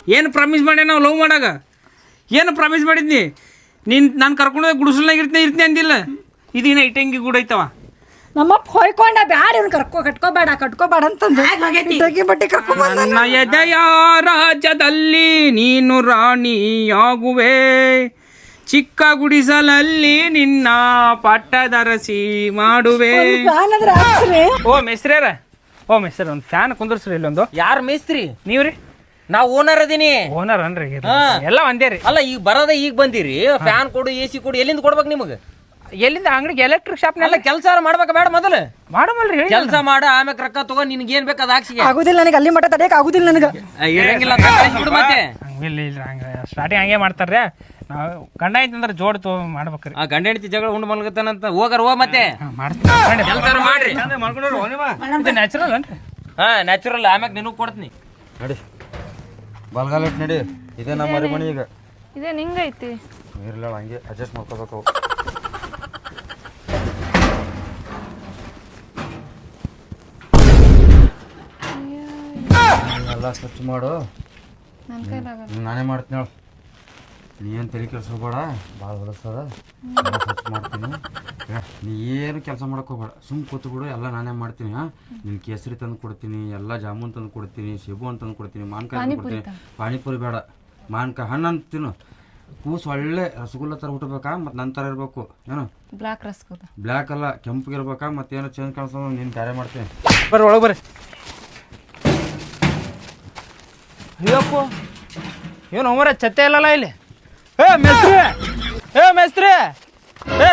ಏನು ಪ್ರಾಮಿಸ್ ಮಾಡ್ಯ ನಾವು ಲವ್ ಮಾಡಾಗ ಏನು ಪ್ರಾಮಿಸ್ ಮಾಡಿದ್ನಿ ನಾನು ಕರ್ಕೊಂಡು ಗುಡಿಸಲ್ನಾಗ ಇರ್ತೀನಿ ಅಂದಿಲ್ಲ ಇದೇನ ಇಟ್ಟಂಗಿ ಕೂಡ ಐತವ ನಮ್ಮಪ್ಪ ಹೊಯ್ಕೊಂಡ ಬ್ಯಾಡ ಇವ್ನು ಕಟ್ಕೋಬೇಡ ಅಂತಂದು ಬಟ್ಟೆ ನನ್ನ ಎದೆಯ ರಾಜ್ಯದಲ್ಲಿ ನೀನು ರಾಣಿಯಾಗುವೆ ಚಿಕ್ಕ ಗುಡಿಸಲಲ್ಲಿ ನಿನ್ನ ಪಟ್ಟದರಸಿ ಮಾಡುವೆ ಓ ಮೆಸ್ರಿಯರ ಒಂದು ಫ್ಯಾನ್ ಕುಂದ್ರಸ್ರಿ ಇಲ್ಲೊಂದು ಯಾರು ಮೇಸ್ತ್ರಿ ನೀವ್ರಿ ನಾವು ಓನರ್ ಅದೀನಿ ಓನರ್ ಅನ್ರಿ ಎಲ್ಲ ಒಂದೇ ರೀ ಅಲ್ಲ ಈಗ ಬರೋದ ಈಗ ಬಂದಿರಿ ಫ್ಯಾನ್ ಕೊಡು AC ಕೊಡು ಎಲ್ಲಿಂದ ಕೊಡ್ಬೇಕು ನಿಮಗೆ ಎಲ್ಲಿಂದ ಅಂಗಡಿಗೆ ಎಲೆಕ್ಟ್ರಿಕ್ ಶಾಪ್ನೆಲ್ಲ ಕೆಲಸ ಮಾಡ್ಬೇಕ ಬೇಡ ಮೊದಲು ಮಾಡಮಲ್ರಿ ಕೆಲಸ ಮಾಡ ಆಮ್ಯಾಗ ರೊಕ್ಕ ತಗೋ ನಿನ್ಗೆ ಏನ್ ಬೇಕು ಅದ ಹಾಕ್ಸಿಗೆ ಆಗುದಿಲ್ಲ ನನಗೆ ಅಲ್ಲಿ ಮಟ್ಟ ತಡೆಯಕ್ ಆಗುದಿಲ್ಲ ನನಗೆ ಇರಂಗಿಲ್ಲ ಅಂತ ಕಳ್ಸ್ಬಿಡು ಮತ್ತೆ ಇಲ್ಲ ಹಂಗೆ ಸ್ಟಾರ್ಟಿಂಗ್ ಹಂಗೆ ಮಾಡ್ತಾರ್ರಿ ನಾವು ಗಂಡ ಐತಂದ್ರೆ ಜೋಡ್ ತಗೋ ಮಾಡ್ಬೇಕ್ರಿ ಆ ಗಂಡ ಹೆಂಡತಿ ಜಗಳ ಉಂಡು ಮಲ್ಗತಾನಂತ ಹೋಗಾರ ಹೋ ಮತ್ತೆ ಕೆಲಸ ಮಾಡ್ರಿ ನ್ಯಾಚುರಲ್ ಅನ್ರಿ ನ್ಯಾಚುರಲ್ ಆಮ್ಯಾಗ ನಿನಗೂ ಕೊಡ್ತೀನಿ ನಡಿ ಬಲ್ಗಾಲ ಇಟ್ಟು ನಡಿ ಇದೇ ನಮ್ಮ ಮರಿ ಮನೆ ಈಗ ಇದೇ ನಿಂಗೈತಿ ಇರ್ಲ ಹಂಗೆ ಅಡ್ಜಸ್ಟ್ ಮಾಡ್ಕೋಬೇಕು ಎಲ್ಲ ಸ್ವಚ್ಛ ಮಾಡು ನಾನೇ ಮಾಡ್ತೀನಿ ಹೇಳು ನೀ ಏನು ತಲೆ ಕೆಲ್ಸಬೇಡ ಭಾಳ ಹೊಲಸದ ಎಲ್ಲ ಸ್ವಚ್ಛ ಮಾಡ್ತೀನಿ ನೀ ಏನು ಕೆಲಸ ಮಾಡಕ್ಕೆ ಹೋಗ್ಬೇಡ ಸುಮ್ಮ ಕೂತ್ಬಿಡು ಎಲ್ಲ ನಾನೇ ಮಾಡ್ತೀನಿ ಹಾಂ ನಿನ್ನ ಕೇಸರಿ ತಂದು ಕೊಡ್ತೀನಿ ಎಲ್ಲ ಜಾಮೂನ್ ತಂದು ಕೊಡ್ತೀನಿ ಸೇಬು ಅಂತ ತಂದು ಕೊಡ್ತೀನಿ ಮಾನ್ಕಾಯಿ ತಂದು ಕೊಡ್ತೀನಿ ಪಾನಿಪುರಿ ಬೇಡ ಮಾನ್ಕಾಯಿ ಹಣ್ಣು ಅಂತ ತಿನ್ನು ಕೂಸು ಒಳ್ಳೆ ರಸಗುಲ್ಲ ಥರ ಹುಟ್ಟಬೇಕಾ ಮತ್ತು ನನ್ನ ಥರ ಇರಬೇಕು ಏನು ಬ್ಲಾಕ್ ರಸಗುಲ್ಲ ಬ್ಲ್ಯಾಕ್ ಅಲ್ಲ ಕೆಂಪಗಿರ್ಬೇಕಾ ಮತ್ತೇನೋ ಚೇಂಜ್ ಕಾಣಿಸೋ ನೀನು ಬ್ಯಾರೆ ಮಾಡ್ತೀನಿ ಬರ್ರಿ ಒಳಗೆ ಬರ್ರಿ ಅಯ್ಯಪ್ಪ ಏನು ಅವರ ಛತ್ತೆ ಇಲ್ಲಲ್ಲ ಇಲ್ಲಿ ಮೇಸ್ತ್ರಿ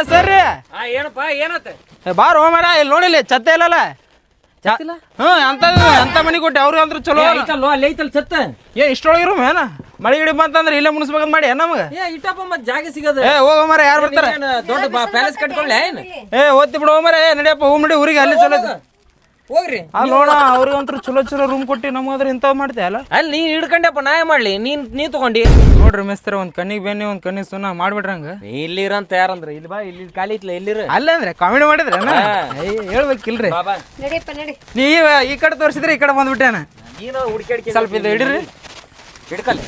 ಸರ್ರಿ ಏನಪ್ಪ ಏನತ್ತ ಬಾರ ಹೋಮರ ಇಲ್ಲಿ ನೋಡಿಲ್ಲ ಛತ್ತೆ ಇಲ್ಲಲ್ಲ ಅಂತ ಮನಿ ಕೊಟ್ಟೆ ಅವ್ರಿಗೆ ಅಂದ್ರೆ ಚಲೋ ಐತಲ್ಲೋ ಅಲ್ಲಿ ಐತಲ್ ಸತ್ತ ಇಷ್ಟೊಳಗಿರು ಏನ ಮಳಿ ಗಿಡಿ ಬಂತಂದ್ರೆ ಇಲ್ಲೇ ಮುನ್ಸ್ಬೇಕಂತ ಮಾಡಿ ನಮಗೆ ಇಟ್ಟಪ್ಪ ಮತ್ತೆ ಜಾಗ ಸಿಗದ ಹೋಗ ಮರ ಯಾರು ಬರ್ತಾರೆ ದೊಡ್ಡ ಪ್ಯಾಲೇಸ್ ಕಟ್ಕೊಳ್ಳೆ ಏನು ಓದ್ತಿ ಬಿಡು ಹೋಮರ ನಡಿಯಪ್ಪ ಹೋಮ್ ನಡಿ ಊರಿಗೆ ಅಲ್ಲಿ ಚಲೋ ಹೋಗ್ರಿ ಅಲ್ಲಿ ನೋಡ ಅವ್ರಿಗೆ ಒಂಥರ ಚಲೋ ರೂಮ್ ಕೊಟ್ಟು ನಮಗಾದ್ರೆ ಇಂಥವ್ ಮಾಡ್ತೆ ಅಲ್ಲ ಅಲ್ಲಿ ನೀನ್ ಹಿಡ್ಕೊಂಡಪ್ಪ ನಾ ಮಾಡ್ಲಿ ನೀ ತಗೊಂಡಿ ನೋಡ್ರಿ ಮೆಸ್ತರ ಒಂದ್ ಕಣ್ಣಿಗೆ ಬೆನ್ನಿ ಒಂದ್ ಕಣ್ಣಿಗೆ ಸುಣ್ಣ ಮಾಡ್ಬಿಡ್ರಿ ಹಂಗ ಇಲ್ಲಿರಂತ ಯಾರಂದ್ರ ಇಲ್ಲಿ ಬಾ ಇಲ್ಲಿ ಖಾಲಿ ಇತ್ಲ ಎಲ್ಲಿರ ಅಲ್ಲ ಅಂದ್ರೆ ಕಾಮಿಡಿ ಮಾಡಿದ್ರೆ ಹೇಳ್ಬೇಕಿಲ್ರಿ ನೀವ್ ಈ ಕಡೆ ತೋರಿಸಿದ್ರೆ ಈ ಕಡೆ ಬಂದ್ಬಿಟ್ಟೇನ ನೀನು ಹುಡ್ಕಾಡ್ಕಿ ಸ್ವಲ್ಪ ಇದು ಹಿಡಿರಿ ಹಿಡ್ಕಲ್ಲ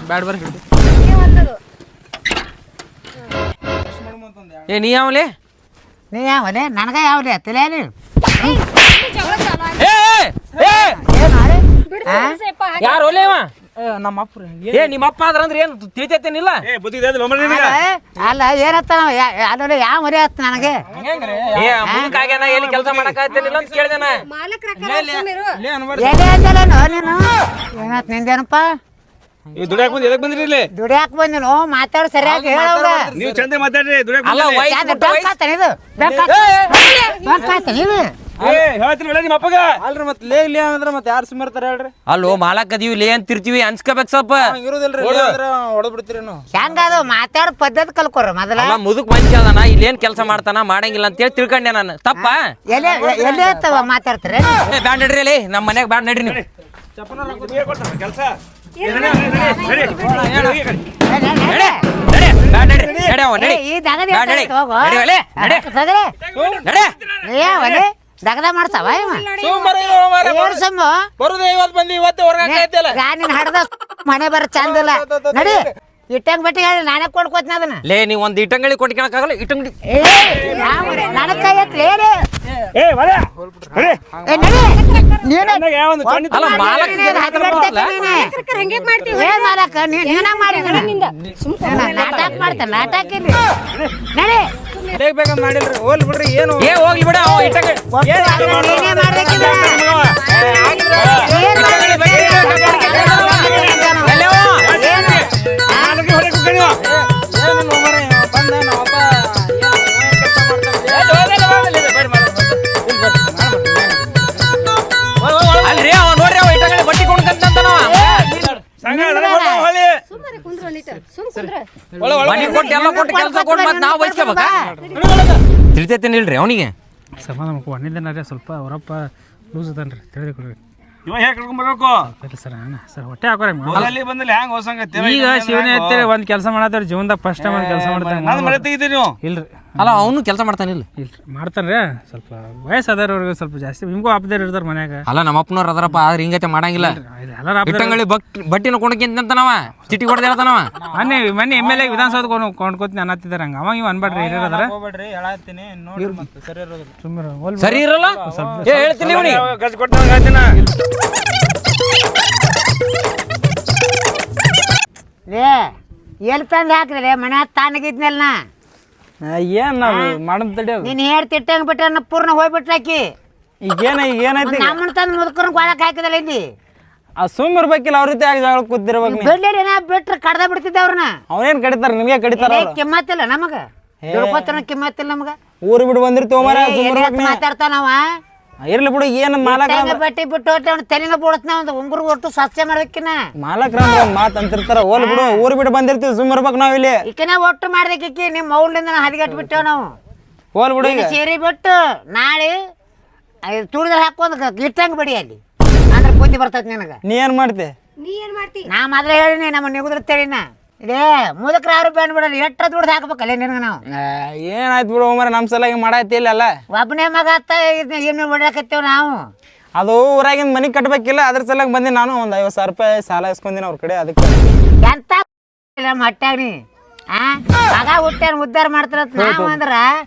ಬ್ಯಾಡ ಬರ್ರಿ ಹಿಡಿ ನೀ ಯಾವಲೆ ನೀ ಯಾವಲೆ ನನಗ ಯಾವಲೆ ತಲೆಯಲ್ಲಿ ಯಾರು ಒಲೆವ ನಮ್ಮ ಅಪ್ಪ ನಿಮ್ಮ ಅಪ್ಪ ಆದ್ರಂದ್ರೆ ಏನು ತಿಳಿತೈತೇನಿಲ್ಲ ಅಲ್ಲ ಏನತ್ತ ಅಲ್ಲ ಯಾವ ಮರಿ ಆತ ನನಗೆ ಮುಖಾಗ್ಯಾನ ಎಲ್ಲಿ ಕೆಲಸ ಮಾಡಕ್ಕಾಗ್ತಿರ್ಲಿಲ್ಲ ಅಂತ ಕೇಳ್ದೇನ ಎಲೆ ಅಂದಲ್ಲ ನೀನು ಏನಾತ್ ನಿಂದೇನಪ್ಪ ದುಡಿಯಾಕ ಬಂದ್ ಎದಕ್ ಬಂದ್ರಿ ಇಲ್ಲಿ ದುಡಿಯಾಕ ಬಂದಿನೋ ಮಾತಾಡು ಸರಿಯಾಗಿ ಹೇಳವ್ರ ನೀವು ಚಂದ ಮಾತಾಡ್ರಿ ದುಡಿಯಾಕ ಅಲ್ಲ ಹೇಳ್ತೀನಿ ನಿಮ್ಮ ಅಪ್ಪಗ ಅಲ್ರಿ ಮತ್ತೆ ಲೇ ಅಂದ್ರೆ ಮತ್ತೆ ಯಾರು ಸುಮ್ಮರ್ತಾರ ಹೇಳ್ರಿ ಅಲ್ಲೋ ಮಾಲಕದೀವಿ ಲೇ ಅಂತಿರ್ತೀವಿ ಅನ್ಸ್ಕೋಬೇಕು ಸ್ವಲ್ಪ ಇರೋದಿಲ್ರಿ ಹೊಡೆದ್ ಬಿಡ್ತೀರಿ ನೀವು ಹೆಂಗದು ಮಾತಾಡೋ ಪದ್ಧತಿ ಕಲ್ಕೊರ ಮೊದಲ ಅಲ್ಲ ಮುದುಕ್ ಮನುಷ್ಯ ಅದಾನ ಇಲ್ಲೇನ್ ಕೆಲಸ ಮಾಡ್ತಾನ ಮಾಡಂಗಿಲ್ಲ ಅಂತ ಹೇಳಿ ತಿಳ್ಕೊಂಡೆ ನಾನು ತಪ್ಪ ಎಲೆ ಎಲ್ಲಿ ಇರ್ತಾವ ಮಾತಾಡ್ತಾರೆ ಬ್ಯಾಡ್ ನಡ್ರಿ ಅಲ್ಲಿ ನಮ್ಮ ಮನ್ಯಾಗ ಬ್ಯಾಡ್ ನಡ್ರಿ ನೀವು ಕೆಲಸ ದಗದ ಮಾಡ್ತಾವ ಬರುದೇ ಇವತ್ತು ಬಂದು ಇವತ್ತು ನಿನ್ ಹಡ್ದ ಮನೆ ಬರ ಚಂದಿಲ್ಲ ನಡಿ ಇಟ್ಟಂಗ್ ಬಟ್ಟಿ ಹೇಳಿ ನಾನೇ ಕೊಡ್ಕೋತೀನಿ ಅದನ್ನ ಲೇ ನೀವು ಒಂದ್ ಇಟ್ಟಂಗಳಿ ಕೊಟ್ಕೊಳಕ್ಕಾಗಲ್ಲ ಇಟ್ಟಂಗಡಿ ನನ್ನ ಕೈ ಎತ್ಲಿ ಅಲ್ಲ ಮಾಲಕ್ ನಾಟಕ ಮಾಡ್ತಾನೆ ನಾಟಕ ನಡಿ ಬೇಕಂತ ಮಾಡಿಲ್ರಿ ಹೋಲ್ ಬಿಡ್ರಿ ಏನು ಹೋಗ್ಲಿ ಬಿಡ ಇಟ್ಟಂಗಳಿ ಅಲ್ರಿ ಅವ ನೋಡ್ರಿ ಅವ ಇಟ್ಟಂಗಳಿ ಬಟ್ಟಿ ಕೊಂಡ್ಕಂತ ಮನೆ ಕೊಟ್ಟು ಎಲ್ಲ ಕೊಟ್ಟು ಕೆಲಸ ಕೊಟ್ಟು ಮತ್ತೆ ನಾವು ಬಯಸ್ಕೋಬೇಕ ತಿಳಿತೈತೇನಿಲ್ರಿ ಅವನಿಗೆ ಸಮಾಧಾನ ಒಂದಿನ ಸ್ವಲ್ಪ ಅವರಪ್ಪ ಲೂಸ್ ಅದನ್ರಿ ತಿಳಿದುಕೊಡ್ರಿ ಇವಾಗ ಹೇಗೆ ಕರ್ಕೊಂಡ್ಬರ್ಬೇಕು ಸರ್ ಹೊಟ್ಟೆ ಹಾಕೋರಿ ಅಲ್ಲಿ ಬಂದಲ್ಲಿ ಹ್ಯಾಂಗ ಹೊಸಂಗ ಈಗ ಶಿವನೇ ಅಂತೇಳಿ ಒಂದ್ ಕೆಲಸ ಮಾಡತ್ತಾರ ಜೀವನದಾಗ ಫಸ್ಟ್ ಟೈಮ್ ಒಂದ್ ಕೆಲಸ ಮಾಡ್ತಾರೆ ನಾನು ಮನೆ ತೆಗಿತೀನಿ ನೀವು ಇಲ್ರಿ ಅಲ್ಲ ಅವನು ಕೆಲಸ ಮಾಡ್ತಾನಿಲ್ಲ. ಇಲ್ರಿ ಮಾಡ್ತಾರ್ರಿ, ಸ್ವಲ್ಪ ವಯಸ್ಸಾದವ್ರಿಗೆ ಸ್ವಲ್ಪ ಜಾಸ್ತಿ ನಿಮ್ಗೂ ಆಪದಾರ ಇರ್ತಾರ ಮನ್ಯಾಗ. ಅಲ್ಲ ನಮ್ಮ ಅಪ್ಪನವ್ರು ಅದಾರಪ್ಪ, ಆದ್ರೆ ಹಿಂಗತೆ ಮಾಡಂಗಿಲ್ಲ. ಎಲ್ಲಾರ ಇಟ್ಟಂಗಳಿ ಬಟ್ಟಿನ ಕೊಂಡ್ಕಿಂತನವ ಚಿಟಿ ಹೊಡೆದ ಹೇಳ್ತಾನವ. ಮೊನ್ನೆ ಎಮ್ ಎಲ್ ಎ ವಿಧಾನಸೌಧ ಕೊಂಡ್ಕೋತೀನಿ ಅನ್ನತ್ತಿದ್ದಾರೆ ಹಂಗ. ಅವಾಗ ಇವ್ ಅನ್ಬೇಡ್ರಿ ಹಿರಿಯರದಾರ ಸರಿ ಇರಲ್ಲ ಹೇಳ್ತೀನಿ ಲೇ ಎಲ್ಲಿ ತಂದು ಹಾಕ್ರಿ ಮನೆ ತಾನಾಗಿದ್ನಲ್ಲ ನಾ ಏನ್ ನಾವು ಮಾಡೋದ್ ತಡಿ. ನೀನು ಹೇಳ್ತಿಟ್ಟಂಗೆ ಬಿಟ್ಟ ಪೂರ್ಣ ಹೋಗ್ಬಿಟ್ರಾಕಿ ಈಗ ಏನಾಯ್ತು? ನಮ್ಮನ್ನ ತಂದು ಮುದ್ಕರ್ ಕೊಳಕ್ ಹಾಕಿದಲ್ಲ ಇಲ್ಲಿ ಆ ಸುಮ್ ಇರ್ಬೇಕಿಲ್ಲ ಅವ್ರ ರೀತಿ ಆಗಿ ಜಗಳ ಕೂತಿರ್ಬೇಕು. ಬೆಳ್ಳಿ ಬಿಟ್ರೆ ಕಡ್ದ ಬಿಡ್ತಿದ್ದೆ ಅವ್ರನ್ನ. ಅವ್ರೇನ್ ಕಡಿತಾರ ನಿಮ್ಗೆ ಕಡಿತಾರ. ಕಿಮ್ಮತ್ತಿಲ್ಲ ನಮಗ ದುಡ್ಕೋತಾನ ಕಿಮ್ಮತ್ತಿಲ್ಲ ನಮಗ. ಊರು ಬಿಡು ಬಂದಿರ್ತೀವಿ ಮಾತಾಡ್ತಾನವ. ಇರ್ಲಿ ಬಿಡು. ಏನ್ ಮಾಲಕ ಬಟ್ಟೆ ಬಿಟ್ಟು ಅವ್ನ ತಲೆನ ಬಿಡತ್ನ ಒಂದು ಉಂಗುರು ಒಟ್ಟು ಸ್ವಚ್ಛ ಮಾಡ್ಬೇಕಿನ ಮಾಲಕ್ರ ಮಾತ್ ಅಂತಿರ್ತಾರ. ಹೋಲ್ ಬಿಡು, ಊರು ಬಿಟ್ಟು ಬಂದಿರ್ತೀವಿ ಸುಮ್ ಇರ್ಬೇಕು ನಾವ್ ಇಲ್ಲಿ. ಈಕಿನ ಒಟ್ಟು ಮಾಡ್ದಕ್ಕೆ ನಿಮ್ಮ ಮೌಲ್ಯದಿಂದ ಹದಿಗೆಟ್ಟು ಬಿಟ್ಟೇವ್ ನಾವು. ಹೋಲ್ ಬಿಡು. ಈಗ ಸೇರಿ ಬಿಟ್ಟು ನಾಳೆ ತುಳಿದ್ರೆ ಹಾಕೊಂಡ್ ಗಿಟ್ಟಂಗ್ ಬಡಿ ಅಲ್ಲಿ ಅಂದ್ರೆ ಬುದ್ಧಿ ಬರ್ತೈತಿ ನಿನಗ. ನೀ ಏನ್ ಮಾಡ್ತಿ? ನಾ ಮೊದ್ಲೇ ಹೇಳಿನಿ ನಮ್ಮ ನಿಗುದ್ರ ತಳಿನ ಇದೇ ಮುದಕ್ರ ಯಾರು ಬ್ಯಾನ್ ಬಿಡಲ್ಲ. ಎಟ್ಟ ದುಡ್ದು ಹಾಕ್ಬೇಕಲ್ಲ ನಿನಗ ನಾವು. ಏನಾಯ್ತು ಬಿಡು ಮರ, ನಮ್ ಸಲ ಮಾಡಾಯ್ತಿಲ್ಲ ಅಲ್ಲ. ಒಬ್ಬನೇ ಮಗ ಅತ್ತ ಏನು ಹೊಡ್ಯಾಕತ್ತೇವ್ ನಾವು. ಅದು ಊರಾಗಿಂದ ಮನಿ ಕಟ್ಬೇಕಿಲ್ಲ, ಅದ್ರ ಸಲಕ್ ಬಂದಿ ನಾನು. ಒಂದ್ 50,000 ರೂಪಾಯಿ ಸಾಲ ಇಸ್ಕೊಂಡಿನ ಅವ್ರ ಕಡೆ. ಅದಕ್ಕೆ ಎಂತ ನಮ್ಮ ಹೊಟ್ಯಾಗ್ನಿ ಮಗ ಹುಟ್ಟ್ಯಾನ ಉದ್ದಾರ ಮಾಡ್ತಾರ ನಾವು ಅಂದ್ರ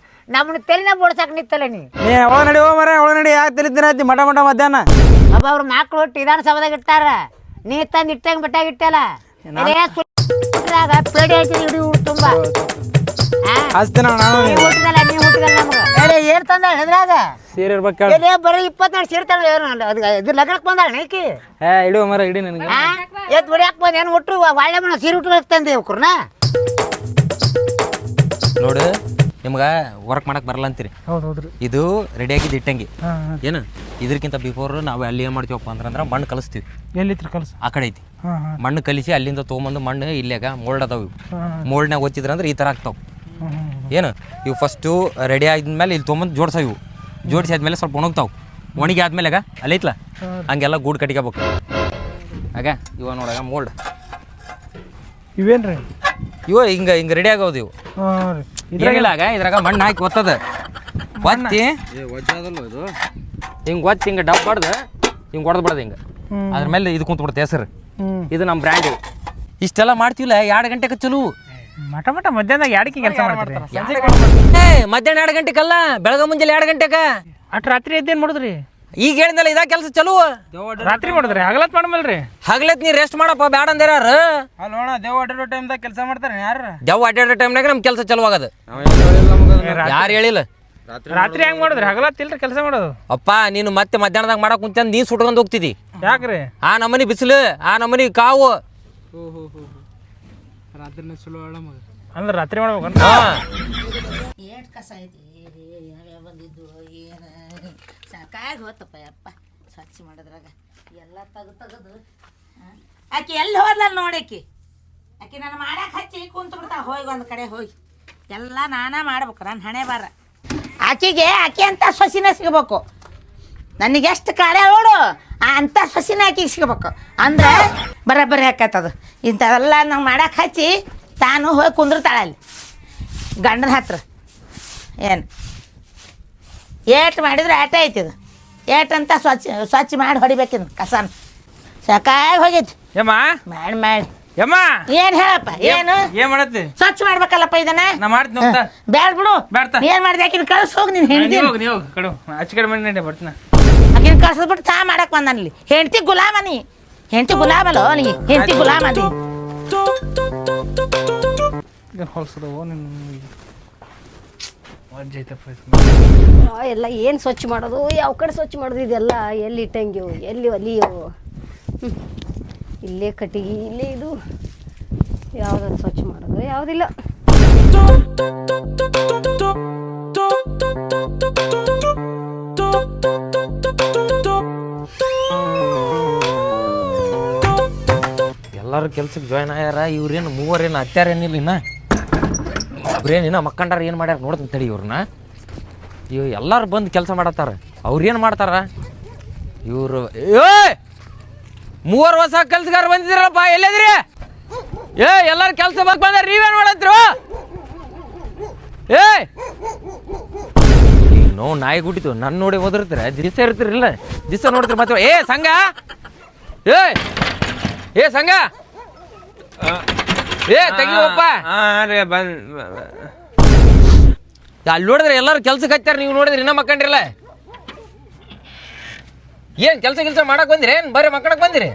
ನಮ್ಮನ್ನ ತೆಲಿನ ಬೋಡ್ಸಾಕ್ ನಿತ್ತಲ್ಲ ನೀ. ಒಳ ನಡಿ ಮರ, ಒಳ ನಡಿ. ಯಾಕೆ ತಿಳಿದಿನ ಆಯ್ತಿ ಮಠ ಮಧ್ಯಾಹ್ನ ಒಬ್ಬ ಅವ್ರ ಮಕ್ಳು ಹುಟ್ಟು ವಿಧಾನಸೌಧದಾಗ ಇಟ್ಟಾರ. ನೀ ತಂದು ಇಟ್ಟಂಗ್ ಬಿಟ್ಟಾಗ ಇಟ್ಟಲ್ಲ ಪೇಡಿ ಐತಿ ಇಡೀ ತುಂಬಾ. ನೀ ಹುಟ್ಟಿದಲ್ಲ ನಮಗ ಏನ್ ತಂದ ಇದ್ರಾಗ ಸೀರೆ ಇರ್ಬೇಕು. ಬರೀ 24 ಸೀರೆ ತಂದ ಇದ್ರ ಲಗ್ನಕ್ ಬಂದಾಳ ನೀಕಿ. ಇಡುವ ಮರ ಇಡಿ ನನಗೆ. ಎತ್ ಹೊಡ್ಯಾಕ್ ಬಂದ ಏನ್ ಹುಟ್ಟು ಒಳ್ಳೆ ಮನ ಸೀರೆ ಹುಟ್ಟು ತಂದೆ ಅವ್ರನ್ನ. ನೋಡು, ನಿಮ್ಗೆ ವರ್ಕ್ ಮಾಡಕ್ ಬರಲ್ಲ ಅಂತೀರಿ. ಹೌದ್ರಿ. ಇದು ರೆಡಿ ಆಗಿದ್ದು ಇಟ್ಟಂಗಿ ಏನು. ಇದಕ್ಕಿಂತ ಬಿಫೋರ್ ನಾವು ಅಲ್ಲಿ ಏನು ಮಾಡ್ತೀವಪ್ಪ ಅಂದ್ರೆ ಮಣ್ಣು ಕಲಿಸ್ತೀವಿ. ಎಲ್ಲಿತ್ರ ಕಲ್ಸ ಆ ಕಡೆ ಐತಿ ಮಣ್ಣು ಕಲಿಸಿ ಅಲ್ಲಿಂದ ತೊಗೊಂಬಂದು ಮಣ್ಣು ಇಲ್ಲಾಗ ಮೋಲ್ಡ್ ಅದಾವ. ಮೋಲ್ಡ್ನಾಗ ಒತ್ತಿದ್ರಂದ್ರೆ ಈ ಥರ ಆಗ್ತಾವೆ ಏನು. ಇವು ಫಸ್ಟು ರೆಡಿ ಆದ್ಮೇಲೆ ಇಲ್ಲಿ ತೊಗೊಂಬಂದು ಜೋಡ್ಸಾವ. ಇವು ಜೋಡಿಸಿ ಆದ್ಮೇಲೆ ಸ್ವಲ್ಪ ಒಣಗ್ತಾವೆ. ಒಣಗಿ ಆದ್ಮೇಲೆ ಅಲ್ಲೈತ್ಲ ಹಂಗೆಲ್ಲ ಗೂಡು ಕಟ್ಕೋಬೇಕು. ಆಗ ಇವ ನೋಡಾಗ ಮೋಲ್ಡ್ ಇವೇನ್ರಿ? ಹಿಂಗೆ ರೆಡಿ ಆಗೋದು ಇವು. ಇದ್ರಾಗ ಮಣ್ಣು ಹಾಕಿ ಒತ್ತದ ಒತ್ತಿ ಹಿಂಗೆ ಒತ್ತಿ ಹಿಂಗೆ ಡಬ್ ಹೊಡ್ದು ಹಿಂಗೆ ಹೊಡೆದು ಬಿಡೋದು ಹಿಂಗೆ. ಅದ್ರ ಮೇಲೆ ಇದು ಕುಂತು ಬಿಡುತ್ತೆ ಹೆಸರು. ಇದು ನಮ್ಮ ಬ್ರ್ಯಾಂಡ್. ಇಷ್ಟೆಲ್ಲ ಮಾಡ್ತೀವಿಲ್ಲ 2 ಗಂಟೆಗೆ ಚಲೋ. ಮಠ ಮಧ್ಯಾಹ್ನದಾಗ 2ಕ್ಕೆ ಕೆಲಸ ಮಾಡ್ತಾರೆ. ಮಧ್ಯಾಹ್ನ 2 ಗಂಟೆಗಲ್ಲ, ಬೆಳಗ್ಗೆ ಮುಂಜಾನೆ 2 ಗಂಟೆಗೆ. ಅಟ್ ರಾತ್ರಿ ಎದ್ದೇನು ಮಾಡಿದ್ರಿ? ಈಗ ಹೇಳಿದ್ನಲ್ಲ ಇದ ಕೆಲಸ ಚಲೋ. ರಾತ್ರಿ ಮಾಡಿದ್ರಿ, ಹಗಲತ್ ಮಾಡಮಲ್ರಿ. ಹಗಲತ್ ನೀ ರೆಸ್ಟ್ ಮಾಡಪ್ಪ ಬ್ಯಾಡ ಅಂದ್ರ ಯಾರು? ಅಲ್ಲೋಣ ದೇವ್ ಅಡ್ಡಾಡೋ ಟೈಮ್ದಾಗ ಕೆಲಸ ಮಾಡ್ತಾರೆ ಯಾರು? ದೇವ್ ಅಡ್ಡಾಡೋ ಟೈಮ್ನಾಗ ನಮ್ಮ ಕೆಲಸ ಚಲೋ ಆಗದ. ಯಾರು ಹೇಳಿಲ್ಲ? ರಾತ್ರಿ ಹೆಂಗ್ ಮಾಡಿದ್ರಿ? ಹಗಲತ್ ಇಲ್ರಿ ಕೆಲಸ ಮಾಡೋದು. ಅಪ್ಪ ನೀನು ಮತ್ತೆ ಮಧ್ಯಾಹ್ನದಾಗ ಮಾಡಕ್ ಮುಂಚೆ ನೀ ಸುಟ್ಕೊಂಡು ಹೋಗ್ತಿದಿ. ಯಾಕ್ರಿ? ಆ ನಮ್ಮನಿ ಬಿಸಿಲು, ಆ ನಮ್ಮನಿ ಕಾವು. ರಾತ್ರಿನ ಚಲೋ ಅಂದ್ರೆ ರಾತ್ರಿ ಮಾಡ್ಬೇಕು. ಏಟ್ ಕಸ ಐತಿ ಬಂದಿದ್ದು ಏನು ಸಾಕಾಗಿ ಹೋತಪ್ಪ ಯಪ್ಪ ಸ್ವಚ್ಛ ಮಾಡೋದ್ರಾಗ ಎಲ್ಲ ತೆಗೆದು ಆಕಿ ಎಲ್ಲಿ ಹೋದ್ಲ ನೋಡಾಕಿ. ಆಕಿ ನಾನು ಮಾಡಕ್ಕೆ ಹಚ್ಚಿ ಕುಂತು ಬಿಡ್ತಾ ಹೋಗಿ ಒಂದು ಕಡೆ ಹೋಗಿ ಎಲ್ಲ ನಾನಾ ಮಾಡ್ಬೇಕು. ನನ್ನ ಹಣೆ ಬಾರ ಆಕಿಗೆ ಆಕೆ ಅಂತ ಸೊಸಿನ ಸಿಗಬೇಕು. ನನಗೆ ಎಷ್ಟು ಕಾರ್ಯ ನೋಡು ಅಂಥ ಸೊಸಿನ ಆಕಿಗೆ ಸಿಗಬೇಕು ಅಂದ್ರೆ ಬರೋಬ್ಬರಿ ಹಾಕತ್ತದು. ಇಂಥವೆಲ್ಲ ನಾವು ಮಾಡಕ್ಕೆ ಹಚ್ಚಿ ತಾನು ಹೋಗಿ ಕುಂದಿರ್ತಾಳೆ ಅಲ್ಲಿ ಗಂಡನ ಹತ್ರ. ಏನು ಏಟ್ ಮಾಡಿದ್ರೆ ಆಟ ಐತಿದು. ಏಟಂತ ಸ್ವಚ್ಛ ಮಾಡಿ ಹೊಡಿಬೇಕಿದ್ ಕಸನ ಸಾಕಾಗಿ ಹೋಗೈತಿ. ಯಮ್ಮ ಮಾಡಿ ಯಮ್ಮ ಏನ್ ಹೇಳಪ್ಪ? ಏನು ಏನ್ ಮಾಡತ್ತಿ? ಸ್ವಚ್ಛ ಮಾಡ್ಬೇಕಲ್ಲಪ್ಪ ಇದನ್ನ. ನಾ ಮಾಡ್ತೀನಿ ಬ್ಯಾಡ ಬಿಡು. ಬ್ಯಾಡ್ತಾ ಏನ್ ಮಾಡ್ದೆ ಆಕಿನ ಕಳ್ಸಿ ಹೋಗಿ ನೀನು ಹೆಂಡತಿ ನೀವು ಕಡು ಆಚೆ ಕಡೆ ಮಾಡಿ ನಡೆ ಬರ್ತೀನ. ಆಕಿನ ಕಳ್ಸದ್ಬಿಟ್ಟು ತಾ ಮಾಡಕ್ ಬಂದಲ್ಲಿ ಹೆಂಡತಿ ಗುಲಾಮನಿ. ಹೆಂಡತಿ ಗುಲಾಮಲ್ಲೋ ನೀ, ಹೆಂಡತಿ ಗುಲಾಮ ಅದಿ. ಹೊಲ್ಸದ ಎಲ್ಲ ಏನು ಸ್ವಚ್ಛ ಮಾಡೋದು, ಯಾವ ಕಡೆ ಸ್ವಚ್ಛ ಮಾಡೋದು, ಇದೆಲ್ಲ ಎಲ್ಲಿ ಇಟ್ಟಂಗಿವು, ಎಲ್ಲಿ ಒಲಿಯವು, ಇಲ್ಲೇ ಕಟ್ಟಿಗೆ, ಇಲ್ಲೇ ಇದು ಯಾವುದನ್ನು ಸ್ವಚ್ಛ ಮಾಡೋದು ಯಾವುದಿಲ್ಲ. ಎಲ್ಲರೂ ಕೆಲ್ಸಕ್ಕೆ ಜಾಯ್ನ್ ಆಗ್ಯಾರ. ಇವ್ರೇನು ಮೂವರೇನು ಹತ್ಯಾರೇನಿಲ್ಲ. ಇನ್ನ ಇವ್ರೇನು ಇನ್ನ ಮಕ್ಕಂಡಾರ ಏನು ಮಾಡ್ಯಾರ ನೋಡ್ತೀನಿ ತಡಿ ಇವ್ರನ್ನ. ಇವ್ ಎಲ್ಲರೂ ಬಂದು ಕೆಲಸ ಮಾಡತ್ತಾರ. ಅವ್ರೇನು ಮಾಡ್ತಾರ ಇವರು? ಮೂವರು ಹೊಸ ಕೆಲ್ಸಗಾರ ಬಂದಿದ್ರಪ್ಪ, ಎಲ್ಲದ್ರಿ? ಎಲ್ಲರೂ ಕೆಲಸ ಬಂದಾರ, ನೀವೇನು ಮಾಡತ್ರು? ಏ ನೋ ನಾಯಿ ಗುಟ್ಟಿತು ನನ್ನ ನೋಡಿ ಓದಿರ್ತೀರ ದಿವಸ ಇರ್ತೀರಿಲ್ಲ ದಿವಸ ನೋಡ್ತೀರಿ ಮತ್ತೆ ಏ ಸಂಘ ಏ ಸಂಘ ಏ ತೆಗಿವಪ್ಪ ಅಲ್ಲಿ ನೋಡಿದ್ರೆ ಎಲ್ಲರೂ ಕೆಲ್ಸಕ್ಕೆ ಹಚ್ಚಾರ ನೀವು ನೋಡಿದ್ರಿ ಇನ್ನ ಮಕ್ಕಂಡ್ರಲ್ಲ ಏನ್ ಕೆಲಸ ಮಾಡಕ್ ಬಂದಿರಿ ಏನ್ ಬರೀ ಮಕ್ಕಳಕ್ ಬಂದಿರಿ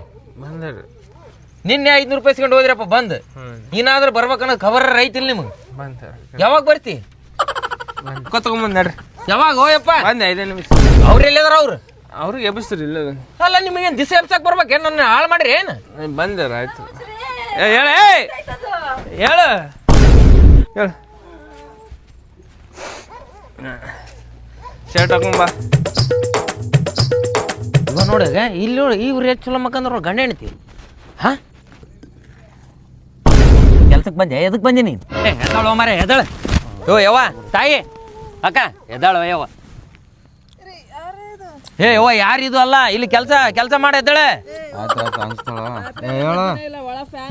ನಿನ್ನೆ 500 ರೂಪಾಯಿ ಇಸ್ಕೊಂಡು ಹೋದ್ರಪ್ಪ ಬಂದ್ ಇನ್ನಾದ್ರೂ ಬರ್ಬೇಕನ್ನೋದು ಖಬರ್ ಐತಿಲ್ಲ ನಿಮಗೆ ಯಾವಾಗ ಬರ್ತಿ ತಗೊಂಬಂದ್ ನಡ್ರಿ ಯಾವಾಗ ಹೋಯಪ್ಪ ಬಂದೆ 5 ನಿಮಿಷ ಅವ್ರು ಎಲ್ಲಿದಾರ ಅವ್ರು ಅವ್ರಿಗೆ ಎಬ್ಬಿಸ್ತೀರಿ ಇಲ್ಲ ಅಲ್ಲ ನಿಮಗೇನು ದಿಸ ಎಬ್ಸಕ್ ಬರ್ಬೇಕೇನು ನನ್ನ ಹಾಳು ಮಾಡ್ರಿ ಏನು ಬಂದಾರ ಆಯ್ತು ಹೇಳ ಹೇಳು ಹೇಳು ಶರ್ಟ್ ಹಾಕೊಂಡ್ ಬಾ ಇವ ನೋಡಗ ಇಲ್ಲಿ ನೋಡಿ ಇವ್ರು ಎಷ್ಟು ಚಲೋ ಮಕ್ಕಂದ್ರ ಗಂಡ ಹೆಣ್ತಿ ಹಾ ಕೆಲ್ಸಕ್ಕೆ ಬಂದೆ ಎದಕ್ಕೆ ಬಂದಿ ನೀನು ಎದ್ದಾಳು ಮಾರ ಎದ್ದಾಳ ಯೋ ಯವ್ವ ತಾಯಿ ಅಕ್ಕ ಎದ್ದಾಳು ಯವ್ವ ಏ ಯವ್ವ ಯಾರಿದು ಅಲ್ಲ ಇಲ್ಲಿ ಕೆಲಸ ಮಾಡಿ ಎದ್ದಾಳೆ ಆಯ್ತು ಆಯ್ತು ಅನ್ಸ್ತಾಳ ಹೇಳ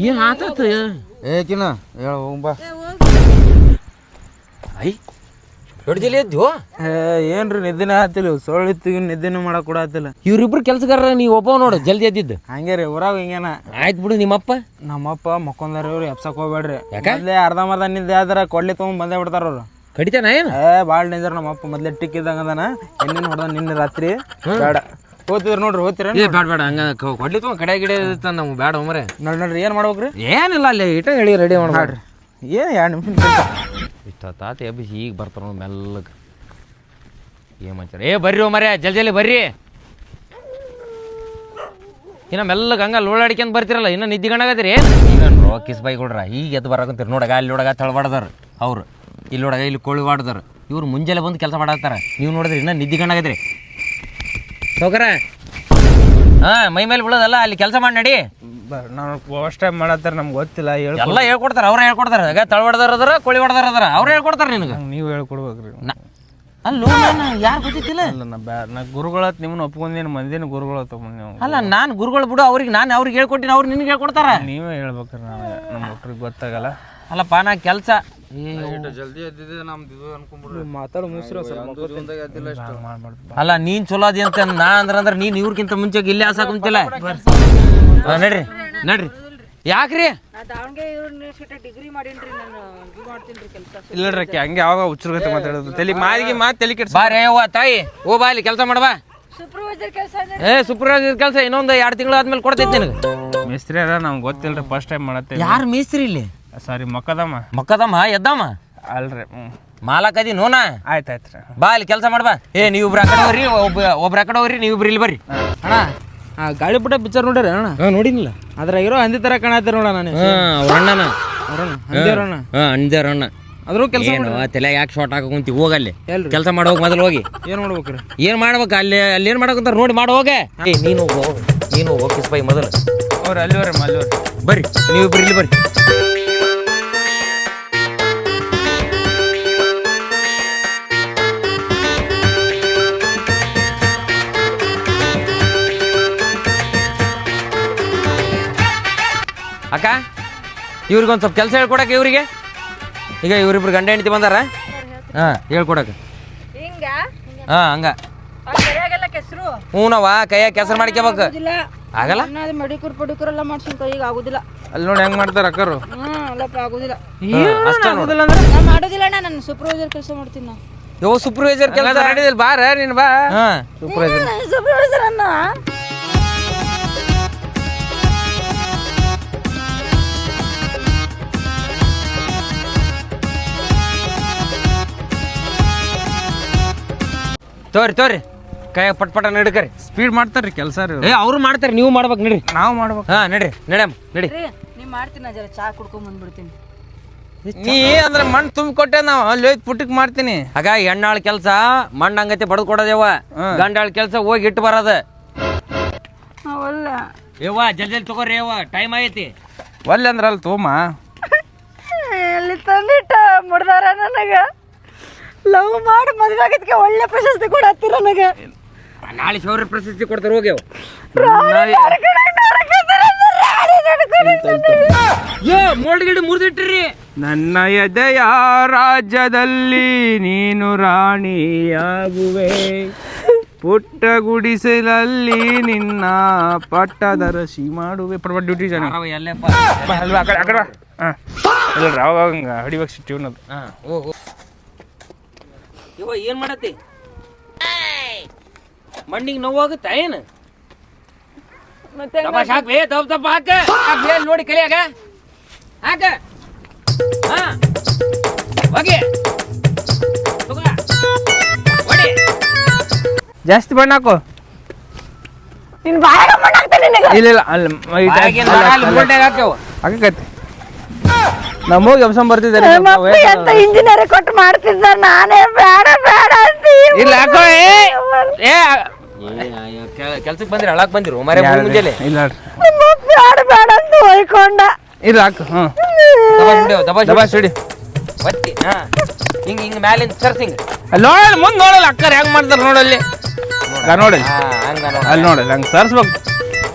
ಏನು ಆತಾತ ಏಕಿನ ಹೇಳ ಹೋಗ್ಬಾ ಐ ದೊಡ್ಡ ಜಿಲ್ಲೆ ಇದ್ವು ಏನ್ರಿ ನಿದ್ದೆನೇ ಆತಿಲ್ಲ ಸೊಳ್ಳಿತ್ತು ನಿದ್ದೆನೂ ಮಾಡಕ್ ಕೂಡ ಆತಿಲ್ಲ ಇವ್ರಿಬ್ರು ಕೆಲ್ಸಗಾರ ನೀವು ಒಬ್ಬ ನೋಡು ಜಲ್ದಿ ಎದ್ದಿದ್ದು ಹಂಗೆ ರೀ ಊರಾಗ ಹಿಂಗೇನ ಆಯ್ತು ಬಿಡು ನಿಮ್ಮಪ್ಪ ನಮ್ಮಪ್ಪ ಮಕ್ಕೊಂದಾರ ಇವ್ರು ಎಪ್ಸಕ್ ಹೋಗ್ಬೇಡ್ರಿ ಯಾಕೆ? ಮೊದ್ಲೇ ಅರ್ಧಂಬರ್ಧ ನಿದ್ದೆ ಆದ್ರ ಕೊಡ್ಲಿ ತೊಗೊಂಡ್ ಬಂದೇ ಬಿಡ್ತಾರ ಅವ್ರು ಕಡಿತಾನ ಏನು ಭಾಳ ಡೇಂಜರ್ ನಮ್ಮಪ್ಪ ಮೊದ್ಲೇ ಟಿಕ್ಕಿದ್ದಂಗ ಅದಾನ ಎಣ್ಣಿನ ಹೊಡೆದ ನಿನ್ನೆ ರಾತ್ರಿ ಬೇಡ ಹೋಗ್ತಿದ್ರ ನೋಡ್ರಿ ಹೋಗ್ತೀರ ಏ ಬೇಡ ಬೇಡ ಹಂಗ ಕೊಡ್ಲಿ ತುಂಬ ಕಡೆ ಗಿಡ ಇರ್ತಾನ ನಮ್ಗೆ ಬೇಡ ಮರೆ ನೋಡ್ರಿ ಏನ್ ಮಾಡ್ಬೇಕ್ರಿ ಏನಿಲ್ಲ ಅಲ್ಲಿ ಇಟ ಹೇಳಿ ರೆಡಿ ಮಾಡ್ರಿ ಏನ್ 2 ನಿಮಿಷ ಇಷ್ಟ ತಾತ ಎಬ್ಬಿಸಿ ಈಗ ಬರ್ತಾರ ನೋಡಿ ಮೆಲ್ಲಗೆ ಏನು ಮಾಡ್ತಾರೆ ಏ ಬರ್ರಿ ಮರೆ ಜಲ್ದಿ ಬರ್ರಿ ಇನ್ನ ಮೆಲ್ಲಗೆ ಹಂಗ ಲೋಳಾಡಿಕೆಂತ ಬರ್ತಿರಲ್ಲ ಇನ್ನ ನಿದ್ದಿಗಣಾಗತ್ತೀರಿ ಏನು ಈಗ ಕಿಸ್ ಬೈ ಕೊಡ್ರ ಈಗ ಎದ್ದು ಬರಾಕಂತೀರಿ ನೋಡಗ ಅಲ್ಲಿ ನೋಡಗ ತಳಬಾಡ್ದಾರ ಅವ್ರು ಇಲ್ಲಿ ನೋಡಗ ಇಲ್ಲಿ ಕೋಳಿ ಬಾಡ್ದಾರ ಇವ್ರು ಮುಂಜಾನೆ ಬಂದು ಕೆಲಸ ಮಾಡತ್ತಾರ ನೀವು ನೋಡಿದ್ರಿ ಇನ್ನ ನಿದ್ದಿಗಣಾಗತ್ರಿ ಸೌಕರ ಹಾಂ ಮೈ ಮೇಲೆ ಬೀಳೋದಲ್ಲ ಅಲ್ಲಿ ಕೆಲಸ ಮಾಡಿ ನಡಿ ನಾನು ಫಸ್ಟ್ ಟೈಮ್ ಮಾಡತ್ತಾರ ನಮ್ಗೆ ಗೊತ್ತಿಲ್ಲ ಎಲ್ಲ ಹೇಳ್ಕೊಡ್ತಾರ ಅವ್ರು ಹೇಳ್ಕೊಡ್ತಾರ ಆಗ ತಳಬಾಡ್ದಾರ ಅದಾರ ಕೋಳಿ ಬಾಡ್ದಾರ ಅದಾರ ಅವ್ರು ಹೇಳ್ಕೊಡ್ತಾರ ನಿನಗೆ ನೀವು ಹೇಳ್ಕೊಡ್ಬೇಕ್ರಿ ಅಲ್ಲೋ ಯಾರು ಗೊತ್ತಿತ್ತಿಲ್ಲ ಅಲ್ಲ ನಾ ಗುರುಗಳ ನಿಮ್ಮನ್ನ ಒಪ್ಕೊಂಡೇನು ಮಂದಿನ ಗುರುಗಳ ತಗೊಂಡು ನೀವು ಅಲ್ಲ ನಾನು ಗುರುಗಳು ಬಿಡು ಅವ್ರಿಗೆ ಹೇಳ್ಕೊಟ್ಟಿನಿ ಅವ್ರು ನಿನಗೆ ಹೇಳ್ಕೊಡ್ತಾರ ನೀವೇ ಹೇಳ್ಬೇಕ್ರಿ ನನಗೆ ನಮ್ಮ ಒಟ್ರಿಗೆ ಗೊತ್ತಾಗಲ್ಲ ಅಲ್ಲಪ್ಪ ನಾ ಕೆಲಸ ಜಲ್ದಿ ಎದ್ದಿದೆ ನಮ್ದು ಇದು ಅನ್ಕೊಂಡ್ಬಿಡ್ರಿ ಮಾತಾಡೋ ಮುಸ್ರಿ ಎದ್ದಿಲ್ಲ ಇಷ್ಟು ಅಲ್ಲ ನೀನ್ ಚಲೋ ಅದಿ ಅಂತ ನಾ ಅಂದ್ರೆ ನೀನ್ ಇವ್ರಕ್ಕಿಂತ ಮುಂಚೆ ಇಲ್ಲೇ ಆಸಾಕುಂತಿಲ್ಲ ನಡ್ರಿ ನಡ್ರಿ ಯಾಕ್ರಿ ಇಲ್ಲಡ್ರಿ ಹಂಗೆ ಯಾವಾಗ ಹುಚ್ಚರ್ಗತ್ತೆ ಮಾತಾಡೋದು ತಲೆ ಮಾತು ತಲೆ ಕೆಡ್ಸ ಬಾ ರೇ ಅವ್ವ ತಾಯಿ ಓ ಬಾ ಇಲ್ಲಿ ಕೆಲಸ ಮಾಡಬಾ ಸೂಪರ್ವೈಸರ್ ಕೆಲಸ ಇನ್ನೊಂದು 2 ತಿಂಗಳು ಆದ್ಮೇಲೆ ಕೊಡ್ತೈತಿ ನಿನಗೆ ಮೇಸ್ತ್ರಿ ಅದ ನಮ್ಗೆ ಗೊತ್ತಿಲ್ರಿ ಫಸ್ಟ್ ಟೈಮ್ ಮಾಡತ್ತೆ ಯಾರು ಮೇಸ್ತ್ರಿ ಇಲ್ಲಿ ಸಾರಿ ಮಕ್ಕದಮ್ಮ ಮಕ್ಕದಮ್ಮ ಎದ್ದಮ್ಮ ಅಲ್ರಿ ಮಾಲಕದಿ ನೋನಾ ಆಯ್ತು ರೀ ಬಾ ಇಲ್ಲಿ ಕೆಲಸ ಮಾಡ್ಬಾ ಏ ನೀವು ಇಬ್ರು ಆ ಕಡೆ ಹೋಗ್ರಿ ಒಬ್ರು ಆ ಕಡೆ ಹೋಗ್ರಿ ನೀವು ಇಬ್ರು ಇಲ್ಲಿ ಬರ್ರಿ ಅಣ್ಣ ಗಾಳಿಪಟ ಪಿಕ್ಚರ್ ನೋಡ್ರಿ ಅಣ್ಣ ನೋಡಿನಿಲ್ಲ ಅದ್ರಾಗ ಇರೋ ಹಂದಿ ತರ ಕಾಣತ್ತಾರ ನೋಡ ನಾನು ಅವ್ರ ಅಣ್ಣನ ಹಂದಿಯವ್ರಣ್ಣ ಅಂಜಾರ ಅಣ್ಣ ಅದ್ರೂ ಕೆಲಸ ಏನು ತಲೆ ಯಾಕೆ ಶಾರ್ಟ್ ಹಾಕೊಂತಿ ಹೋಗಲ್ಲಿ ಎಲ್ರಿ? ಕೆಲಸ ಮಾಡೋಗಿ ಮೊದಲು ಹೋಗಿ ಏನ್ ಮಾಡ್ಬೇಕ್ರಿ ಏನ್ ಮಾಡ್ಬೇಕು ಅಲ್ಲಿ ಏನ್ ಮಾಡಕಂತಾರ ನೋಡಿ ಮಾಡಿ ಹೋಗೆ ನೀನು ಹೋಗಿ ಕಿಸ್ ಬೈ ಮೊದಲು ಅವ್ರು ಅಲ್ಲಿವ್ರಿ ಅಲ್ಲಿವ್ರಿ ಬರ್ರಿ ನೀವು ಇಬ್ರು ಇಲ್ಲಿ ಬರ್ರಿ ಅಕ್ಕ ಇವ್ರಿಗೊಂದು ಸ್ವಲ್ಪ ಕೆಲಸ ಹೇಳ್ಕೊಡಕ್ಕೆ ಇವ್ರಿಗೆ ಈಗ ಇವ್ರಿಬ್ರು ಗಂಡ ಹೆಂಡತಿ ಬಂದಾರ ಹಾಂ ಹೇಳ್ಕೊಡಕ್ಕೆ ಹಾಂ ಹಂಗ ಹ್ಞೂನವ್ವ ಕೈಯಾಗ ಕೆಸರು ಮಾಡ್ಕೋಬೇಕು ಆಗಲ್ಲ ಮಡಿಕೂರ್ ಪಡಿಕೂರ್ ಎಲ್ಲ ಮಾಡ್ಸಿನ ಕೈಗೆ ಆಗುದಿಲ್ಲ ಅಲ್ಲಿ ನೋಡಿ ಹೆಂಗ್ ಮಾಡ್ತಾರ ಅಕ್ಕರು ಅಲ್ಲಪ್ಪ ಆಗುದಿಲ್ಲ ಅಷ್ಟೇ ನೋಡು ನಾ ಮಾಡೋದಿಲ್ಲ ಅಣ್ಣ ನಾನು ಸೂಪರ್ವೈಸರ್ ಕೆಲಸ ಮಾಡ್ತೀನಿ ನಾ ಯೋ ಸೂಪರ್ವೈಸರ್ ಕೆಲಸ ನಡೆದಿಲ್ಲ ಬಾರ ನೀನು ಬಾ ಹಾಂ ಸೂಪರ್ವೈಸರ್ ಅನ್ನ ತೋರಿ ಕೈ ಪಟ್ ನಡ್ಕರಿ ಸ್ಪೀಡ್ ಮಾಡ್ತಾರ್ರಿ ಕೆಲಸ ರೀ ಏ ಅವ್ರು ಮಾಡ್ತಾರೆ ನೀವು ಮಾಡ್ಬೇಕು ನಡ್ರಿ ನಾವು ಮಾಡ್ಬೇಕು ಹಾಂ ನಡ್ರಿ ನಡ್ಯಮ್ಮ ನಡಿ ನೀ ಮಾಡ್ತೀನಿ ಜರ ಚಾ ಕುಡ್ಕೊಂಡ್ ಬಂದ್ಬಿಡ್ತೀನಿ ನೀ ಅಂದ್ರೆ ಮಣ್ಣು ತುಂಬಿಕೊಟ್ಟೆ ನಾವು ಅಲ್ಲಿ ಹೋಗಿ ಪುಟ್ಟಕ್ ಮಾಡ್ತೀನಿ ಆಗ ಹೆಣ್ಣಾಳ ಕೆಲಸ ಮಣ್ಣು ಹಂಗತಿ ಬಡ್ದು ಕೊಡೋದೇವ ಗಂಡಾಳ ಕೆಲಸ ಹೋಗಿ ಇಟ್ಟು ಬರೋದ ಒಲ್ಲ ಯವ್ವ ಜಲ್ದಿ ತಗೋರಿ ಯವ್ವ ಟೈಮ್ ಆಗೈತಿ ಒಲ್ಲೆ ಅಂದ್ರೆ ಅಲ್ಲಿ ತೋಮ ಅಲ್ಲಿ ತಂದಿಟ್ಟ ಮುಡ್ದಾರ ನನಗ ಲವ್ ಮಾಡಿ ಮದುವೆ ಆಗಿದ್ಕೆ ಒಳ್ಳೆ ಪ್ರಶಸ್ತಿ ಕೂಡ ಹತ್ತಿರ ನನಗೆ ನಾಳೆ ಶೌರ್ಯ ಪ್ರಶಸ್ತಿ ಕೊಡ್ತಾರೆ ಹೋಗ್ಯವ ಏ ಮೋಲ್ಡ್ ಗಿಡ ಮುರಿದಿಟ್ರಿ ನನ್ನ ಎದೆಯ ರಾಜ್ಯದಲ್ಲಿ ನೀನು ರಾಣಿಯಾಗುವೆ, ಪುಟ್ಟ ಗುಡಿಸಲಲ್ಲಿ ನಿನ್ನ ಪಟ್ಟದರಸಿ ಮಾಡುವೆ. ಪಡ್ಬ ಡ್ಯೂಟಿ ಜನ ಎಲ್ಲಪ್ಪ ಅಲ್ವಾ ಆ ಕಡೆ ಹಾಂ ಇಲ್ಲ ಅವಾಗ ಹಡಿಬೇಕು ಸಿಟ್ಟಿವ್ ಅದು. ಹಾಂ ಓಹೋ ಇವ ಏನು ಮಾಡತ್ತಿ? ಮಣ್ಣಿಗೆ ನೋವಾಗುತ್ತಾ ಏನು? ಮತ್ತೆ ದಬಾಶ್ ಹಾಕ್ಬೇ, ದಪ್ಪ ಹಾಕ ನೋಡಿ ಕಲಿಯಾಗ ಹಾಕ. ಹಾಂ ಹೋಗಿ ಹೊಡಿ. ಜಾಸ್ತಿ ಬಣ್ಣ ಹಾಕು. ನಿನ್ ಬಾಯಾಗ ಮಣ್ಣ್ ಹಾಕ್ತೇನೆ ನಿನಗ. ಇಲ್ಲ ಇಲ್ಲ ಅಲ್ಲಿ ಹಾಕೈತಿ ನಮ್ಮೋಗಿ ಎಬ್ಸಂಬ ಬರ್ತಿದ್ದಾರೆ. ಮಕ್ಕಳು ಎಂತ ಇಂಜಿನಿಯರ್ ಕೊಟ್ಟು ಮಾಡ್ತಿದ್ದ, ನಾನೇ ಬೇಡ ಬೇಡ ಅಂತೀವಿ. ಇಲ್ಲ ಹಾಕೋ. ಕೆಲ್ಸಕ್ಕೆ ಬಂದಿರ ಹಳಕ್ ಬಂದಿರು ಮರೆ ಮುಂಜಾನೆ. ಇಲ್ಲ ಬೇಡ ಬೇಡ ಅಂತ ಹೋಯ್ಕೊಂಡ. ಇಲ್ಲ ಹಾಕು. ಹ್ಞೂ ದಬಾಶ್ ಹಿಡಿ ಒತ್ತಿ. ಹಾಂ ಹಿಂಗೆ ಹಿಂಗೆ ಮ್ಯಾಲಿಂದ ಸರ್ಸ್ ಹಿಂಗೆ ಅಲ್ಲಿ ನೋಡಲ್ಲ ಮುಂದೆ ನೋಡಲ್ಲ ಅಕ್ಕರ್ ಹೆಂಗೆ ಮಾಡ್ತಾರೆ ನೋಡಲ್ಲಿ. ನೋಡಿ ಹಂಗ ಅಲ್ಲಿ ನೋಡಲ್ಲ ಹಂಗೆ ಸರ್ಸ್ಬೇಕು.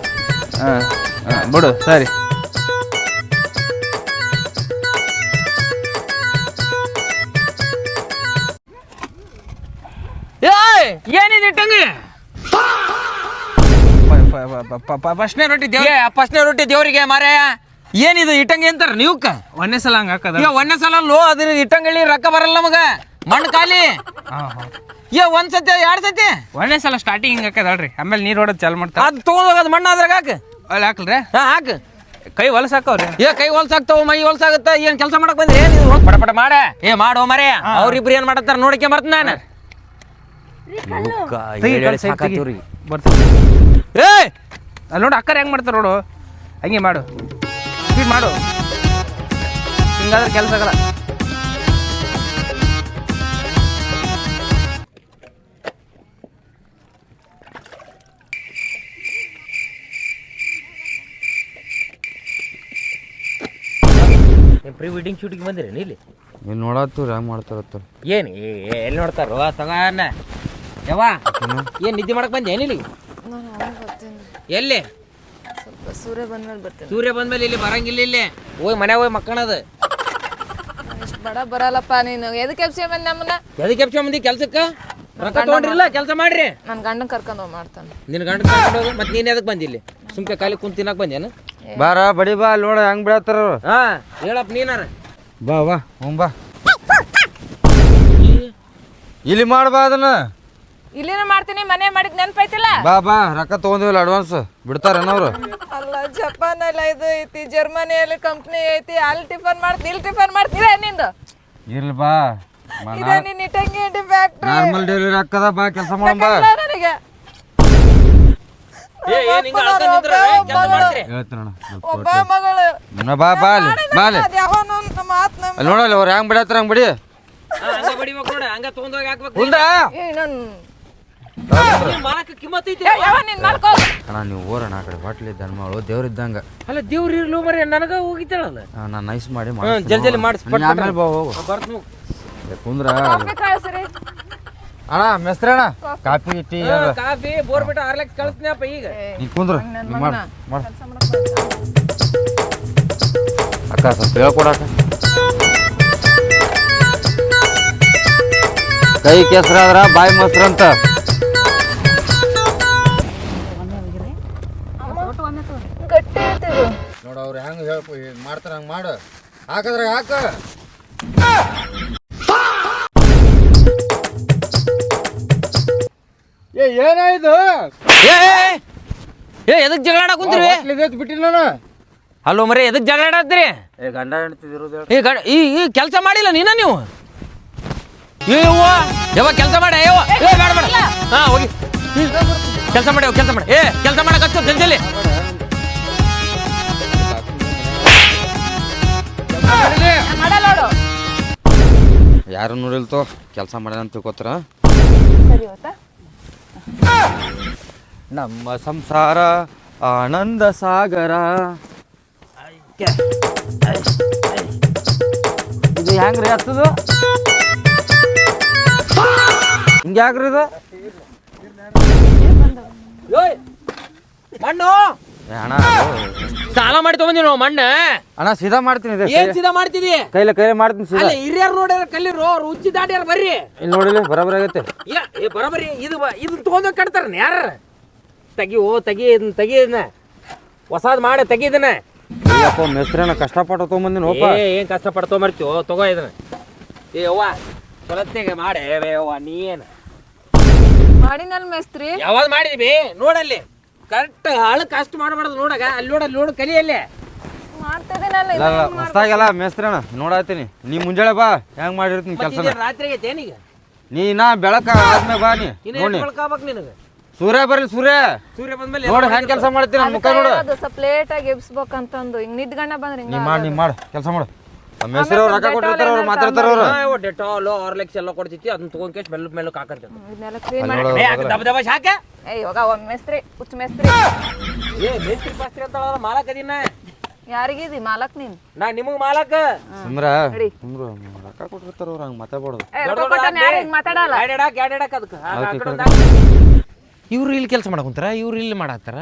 ಹಾಂ ಹಾಂ ಬಿಡು ಸರಿ. ಏನಿದೆ ಇಟ್ಟಂಗಿ? ಫಸ್ಟ್ನೇ ರೊಟ್ಟಿ ಫಸ್ಟ್ನೇ ರೊಟ್ಟಿ ದೇವ್ರಿಗೆ ಮಾರಾಯ. ಏನಿದು ಇಟ್ಟಂಗಿ ಅಂತಾರ ನೀವಕ್ಕ? ಒಂದೇ ಸಲ ಹಂಗೆ ಹಾಕದ. ಒಂದೇ ಸಲ ಲೋ ಅದ್ರ ಇಟ್ಟಂಗಿ ರೊಕ್ಕ ಬರಲ್ಲ ನಮಗ, ಮಣ್ಣು ಖಾಲಿ. ಒಂದ್ ಸತಿ ಎರಡ್ ಸತಿ ಒಂದೇ ಸಲ ಸ್ಟಾರ್ಟಿಂಗ್ ಹಿಂಗೆ ಹಾಕದಲ್ರಿ, ಆಮೇಲೆ ನೀರು ಹೊಡೋದು ಚಾಲು ಮಾಡ್ತಾರೆ. ಅದು ತೊಗೊಂಡೋಗದು ಮಣ್ಣು ಅದ್ರಾಗ ಹಾಕ. ಅಲ್ಲಿ ಹಾಕಲ್ರಿ? ಹಾಂ ಹಾಕ. ಕೈ ಹೊಲಸ ಹಾಕವ್ರಿ. ಕೈ ಹೊಲ್ಸಾಗ್ತಾವ, ಮೈ ಹೊಲ್ಸಾಗತ್ತ. ಏನ್ ಕೆಲಸ ಮಾಡಕ್ ಬಂದ್ರಿ? ಏನಿದು ಪಟ ಪಟ ಮಾಡ. ಮಾಡೋ ಮರೆ ಅವ್ರಿಬ್ರು ಏನ್ ಮಾಡತ್ತಾರ ನೋಡಕ್ಕೆ ಬರ್ತ ನಾನು. ಬರ್ತೀನಿ. ಅಲ್ಲಿ ನೋಡು ಅಕ್ಕರ್ ಹೆಂಗೆ ಮಾಡ್ತಾರೆ ನೋಡು, ಹಂಗೆ ಮಾಡು, ಸ್ಪೀಡ್ ಮಾಡು. ಹಿಂಗಾದ್ರೆ ಕೆಲಸ ಆಗಲ್ಲ. ಪ್ರೀ ವೆಡ್ಡಿಂಗ್ ಶೂಟಿಗೆ ಬಂದಿರಿ ಇಲ್ಲಿ? ಇಲ್ಲಿ ನೋಡತ್ತವ್ರು ಹೆಂಗೆ ಮಾಡ್ತಾರತ್ತ. ಏನು ಎಲ್ಲಿ ನೋಡ್ತಾರೋ ತಗೋಣ ಯವ್ವ. ಏನು ನಿದ್ದೆ ಮಾಡಕ್ ಬಂದೆ ಏನಿಲ್ಲಿ? ಎಲ್ಲಿ? ಸೂರ್ಯ ಬಂದ್ಮೇಲೆ ಬರ್ತೇನೆ. ಸೂರ್ಯ ಬಂದ್ಮೇಲೆ ಇಲ್ಲಿ ಬರಂಗಿಲ್ಲ. ಇಲ್ಲಿ ಹೋಯ್ ಮನೆ ಹೋಯ್ ಮಕ್ಕಳದ. ಇಷ್ಟು ಬಡ ಬರಲ್ಲಪ್ಪ ನೀನು. ಎದಕ್ಕೆ ಎಬ್ಸಿ ಬಂದು ನಮ್ಮನ್ನ? ಎದಕ್ಕೆ ಎಪ್ಸ ಮಂದಿ ಕೆಲ್ಸಕ್ಕೆ ರೊಕ್ಕ ತೊಗೊಂಡ್ರಿಲ್ಲ, ಕೆಲಸ ಮಾಡ್ರಿ. ನನ್ನ ಗಂಡನ ಕರ್ಕೊಂಡು ಹೋಗಿ ಮಾಡ್ತಾನೆ. ನಿನ್ನ ಗಂಡ ಕರ್ಕೊಂಡು ಹೋಗು. ಮತ್ತೆ ನೀನು ಎದಕ್ಕೆ ಬಂದಿ ಇಲ್ಲಿ? ಸುಮ್ಕೆ ಖಾಲಿ ಕುಂತ ತಿನ್ನಕ್ ಬಂದೇನು? ಬಾರ ಬಡಿ ಬಾ, ಅಲ್ಲಿ ನೋಡ ಹೆಂಗ್ ಬಿಡತ್ತಾರ. ಹಾಂ ಹೇಳಪ್ಪ ನೀನಾರ. ಬಾ ಬಾ ಹ್ಞೂ ಬಾ. ಇಲ್ಲಿ ಮಾಡ್ಬಾ ಅದನ್ನ. ಇಲ್ಲಿನ ಮಾಡ್ತೀನಿ, ಮನೆ ಮಾಡಿದ್ ನೆನಪೈತಿಲ್ಲ? ಬಾ ಬಾ, ರೊಕ್ಕ ತೊಗೊಂಡಿವಲ್ಲ ಅಡ್ವಾನ್ಸ್ ಬಿಡ್ತಾರೇನವ್ರು? ಅಲ್ಲ ಜಪಾನ್ ಎಲ್ಲ ಇದು ಐತಿ, ಜರ್ಮನಿಯಲ್ಲಿ ಕಂಪ್ನಿ ಐತಿ, ಅಲ್ಲಿ ಟಿಫನ್ ಮಾಡ್ತೀನಿ, ಇಲ್ಲಿ ಟಿಫನ್ ಮಾಡ್ತೀರ ನಿಂದು? ಇರ್ಲಿ ಬಾ, ಇದೇ ನಿನ್ನ ಇಟ್ಟಂಗಿ ಫ್ಯಾಕ್ಟ್ರಿ. ನಾರ್ಮಲ್ ಡೆಲಿವರಿ ಹಾಕದ ಬಾ, ಕೆಲಸ ಮಾಡೋಣ ಬಾ. ನನಗೆ ಹೇಳ್ತೀನಣ್ಣ. ಒಬ್ಬ ಮಗಳು ಬಾ ಬಾ ಅಲ್ಲಿ ಬಾ ಅಲ್ಲಿ. ಯಾವನೋ ಮಾತು ನಮ್ಮ ಅಲ್ಲಿ ನೋಡಲ್ಲ ಅವ್ರು ಹೆಂಗ್ ಬಿಡತ್ತಾರ ಹಂಗ್ ಬಿಡಿ. ಹಂಗ ಬಡಿಬೇಕು ನೋಡ, ಹಂಗ ತಗೊಂಡೋಗಿ ಹಾಕ್ಬೇಕು. ಮಾಲಕ ಕಿಮ್ಮತ್ ಐತಿ. ಅಣ್ಣ ನೀವು ಓರಣ್ಣ ಆ ಕಡೆ ಬಾಟ್ಲಿ ದನ್ಮಾಳು ದೇವ್ರಿದ್ದಂಗ. ಅಲ್ಲ ದೇವ್ರ ಇರ್ಲು ಮರಿ ನನಗ ಹೋಗಿದ್ದಾಳಲ್ಲ. ನಾನು ನೈಸ್ ಮಾಡಿ ಜಲ್ದಿ ಮಾಡಿಸ್. ಆಮೇಲೆ ಬಾ ಹೋಗು. ಬರ್ತು ಕುಂದ್ರ ಅಣ್ಣ ಮೆಸ್ತ್ರಣ್ಣ ಕಾಫಿ ಟೀ ಕಾಫಿ ಬೋರ್ಬಿಟ್ಟು ಆರ್ಲೆಕ್ಸ್ ಕಳಿಸ್ತೀನಪ್ಪ ಈಗ. ನೀ ಕುಂದ್ರ ಮಾಡ ಅಕ್ಕ ಸ್ವಲ್ಪ ಹೇಳ್ಕೊಡಕ್ಕ. ಕೈ ಕೆಸರಾದ್ರ ಬಾಯಿ ಮೊಸ್ರಂತ. ನೋಡ ಅವ್ರು ಹೆಂಗ್ ಮಾಡ್ತಾರ ಹಂಗ ಮಾಡು. ಹಾಕದ್ರ ಹಾಕ. ಏನಾಯ್ತು? ಎದಕ್ ಜಗಳ ಆಡಕ್ ಕುಂತ್ರಿ? ಬಿಟ್ಟಿಲ್ಲ ನಾನು. ಅಲ್ಲೋ ಮರಿ ಎದಕ್ ಜಗಳ ಆಡತ್ರಿ? ಗಂಡ ಹೆಣ್ತಿದಿರೋದು ಈ ಕೆಲಸ ಮಾಡಿಲ್ಲ ನೀನ ನೀವು? ಯಾವ ಕೆಲಸ ಮಾಡ ಬೇಡ ಬೇಡ. ಹಾ ಹೋಗಿ ಕೆಲಸ ಮಾಡಿ ಕೆಲಸ ಮಾಡಿ. ಕೆಲಸ ಮಾಡಕ್ ಹಚ್ಚು ಜಲ್ದಿ. ಯಾರು ನೋಡಿಲ್ತೋ ಕೆಲಸ ಮಾಡ್ಯಾನ ಅಂತ ತಿಳ್ಕೊತಾರ. ನಮ್ಮ ಸಂಸಾರ ಆನಂದ ಸಾಗರ. ಇದು ಹೆಂಗ್ರಿ ಹತ್ತದು? ಹಿಂಗ್ಯಾಕ್ರಿ ಇದು? ಮಣ್ಣು ಅಣ್ಣ ಸಾಲ ಮಾಡಿ ತೊಗೊಂಡಿ ನಾವು ಮಣ್ಣ ಅಣ್ಣ ಸೀದಾ ಮಾಡ್ತೀನಿ ಇದೆ ಏನ್ ಸೀದಾ ಮಾಡ್ತಿದಿ ಕೈಲೇ ಮಾಡ್ತೀನಿ ಸೀದಾ. ಅಲ್ಲ ಹಿರಿಯರ್ ನೋಡ್ಯಾರ ಕಲ್ಲಿರು ಅವ್ರು ಉಚ್ಚಿ ದಾಡ್ಯಾರ ಬರ್ರಿ ಇಲ್ಲಿ ನೋಡಿಲಿ ಬರಾಬರಿ ಆಗತ್ತೆ. ಏ ಬರೋಬರಿ ಇದು ತಗೊಂಡ್ ಕಟ್ತಾರ ಯಾರ ತೆಗಿ ಇದನ್ನ ಹೊಸಾದ್ ಮಾಡಿ ತೆಗಿ ಇದನ್ನ ಅಯ್ಯಪ್ಪ ಮೇಸ್ತ್ರಿನ ಕಷ್ಟಪಟ್ಟು ತೊಗೊಂಬಂದಿನಿ ಹೋಪ. ಏನ್ ಕಷ್ಟ ಪಡ್ತೊ ಮರ್ತೀವೋ ತಗೋ ಇದನ್ನ. ಏ ಅವ್ವ ಚೊಲತ್ನೆಗೆ ಮಾಡೆ ಅವ್ವ ನೀ ಏನು ಮಾಡಿನಲ್ ಮೇಸ್ತ್ರಿ ಯಾವಾಗ ಮಾಡಿದ್ವಿ ನೋಡಲ್ಲಿ ಕರೆಕ್ಟ್ ಹಳಕ್ ಅಷ್ಟು ಮಾಡಬಾರ್ದು ನೋಡಾಗ ಅಲ್ಲಿ ನೋಡು ಕಲಿಯಲ್ಲಿ ಮಾಡ್ತಿದ್ದೀನಲ್ಲ ಹೊಸ್ದಾಗೆಲ್ಲ ಮೇಸ್ತ್ರಿನ ನೋಡಾತೀನಿ. ನೀ ಮುಂಜಾನೆ ಬಾ ಹೆಂಗ್ ಮಾಡಿರ್ತೀನಿ ಕೆಲಸ. ರಾತ್ರಿ ಆಗೈತೆ ಏನೀಗ ನೀ ನಾ ಬೆಳಕ ಆದ್ಮೇಲೆ ಬಾ ನೀ ನೋಡಿ. ಬೆಳ್ಕಾಬೇಕು ನಿನಗೆ ಸೂರ್ಯ ಬರ್ಲಿ ಸೂರ್ಯ ಬಂದ್ಮೇಲೆ ನೋಡಿ ಹೆಂಗ್ ಕೆಲಸ ಮಾಡ್ತೀನಿ ಮುಖ ನೋಡು. ಸ್ವಲ್ಪ ಲೇಟ್ ಆಗಿ ಎಬ್ಸ್ಬೇಕಂತಂದು ಹಿಂಗ್ ನಿದ್ಗಣ್ಣ ಬಂದ್ರೆ ನೀ ಮಾಡು ಕೆಲಸ ಮಾಡು. ಮೇಸ್ತ್ರಿ ಅವ್ರು ರೊಕ್ಕ ಕೊಟ್ಟಿರ್ತಾರ ಅವ್ರು ಮಾತಾಡ್ತಾರ ಅವ್ರು. ಡೆಟಾಲು ಆರ್ಲೆಕ್ಸ್ ಎಲ್ಲ ಕೊಡ್ತೈತಿ ಅದನ್ನ ತಗೊಂಡ್ ಕೇಸ್ ಮೆಲ್ಲಕ್ ಹಾಕಂತ ಇದನ್ನೆಲ್ಲ ಕ್ಲೀನ್ ಮಾಡಿ ದಬ ದಬ ಶಾಕ ಇವಾಗ ಒಂದ್ ಮೇಸ್ತ್ರಿ ಹುಚ್ಚ ಮೇಸ್ತ್ರಿ ಏ ಮೇಸ್ತ್ರಿ ಪಾಸ್ತ್ರಿ ಅಂತ ಮಾಲಕ್ ಅದೀನ ಯಾರಿಗಿದಿ ಮಾಲಕ್ ನೀನ್ ನಾ ನಿಮಗ್ ಮಾಲಕ್ ಸುಮ್ರ ರೊಕ್ಕ ಕೊಟ್ಟಿರ್ತಾರ ಅವ್ರು ಹಂಗ ಮಾತಾಡ್ಬಾರ್ದು. ಮಾತಾಡಲ್ಲ ಗ್ಯಾಡಾಕ್ ಅದಕ್ಕೆ ಇವ್ರು ಇಲ್ಲಿ ಕೆಲಸ ಮಾಡಕುಂತಾರ ಇವ್ರು ಇಲ್ಲಿ ಮಾಡತ್ತಾರ.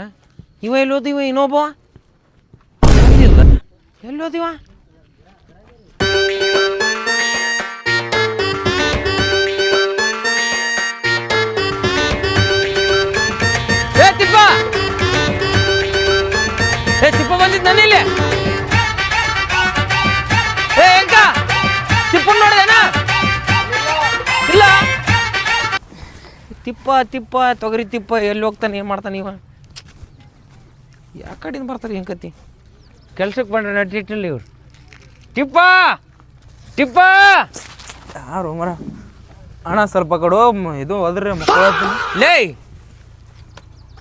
ಇವ ಎಲ್ಲೋದಿವ ಇನ್ನೊಬ್ಬ ಎಲ್ಲೋದಿವ ತಿಪ್ಪ ಬಂದಿದ್ ನನ್ನ ಇಲ್ಲಿ ತಿಪ್ಪ ನೋಡಿದೇನ ಇಲ್ಲ ತಿಪ್ಪ ತೊಗರಿ ತಿಪ್ಪ ಎಲ್ಲಿ ಹೋಗ್ತಾನೆ ಏನು ಮಾಡ್ತಾನೆ ಇವ ಯಾ ಕಡೆಯಿಂದ ಬರ್ತಾರೆ ಹೆಂಗೆ ಕತ್ತಿ ಕೆಲ್ಸಕ್ಕೆ ಬಂದ್ರೆ ನಟಿಟ್ಟಿಲ್ಲ ಇವ್ರು. ಟಿಪ್ಪ ಯಾರು ಮರ ಅಣ್ಣ ಸ್ವಲ್ಪ ಕಡು ಇದು ಹೋದ್ರಿ ಲೇ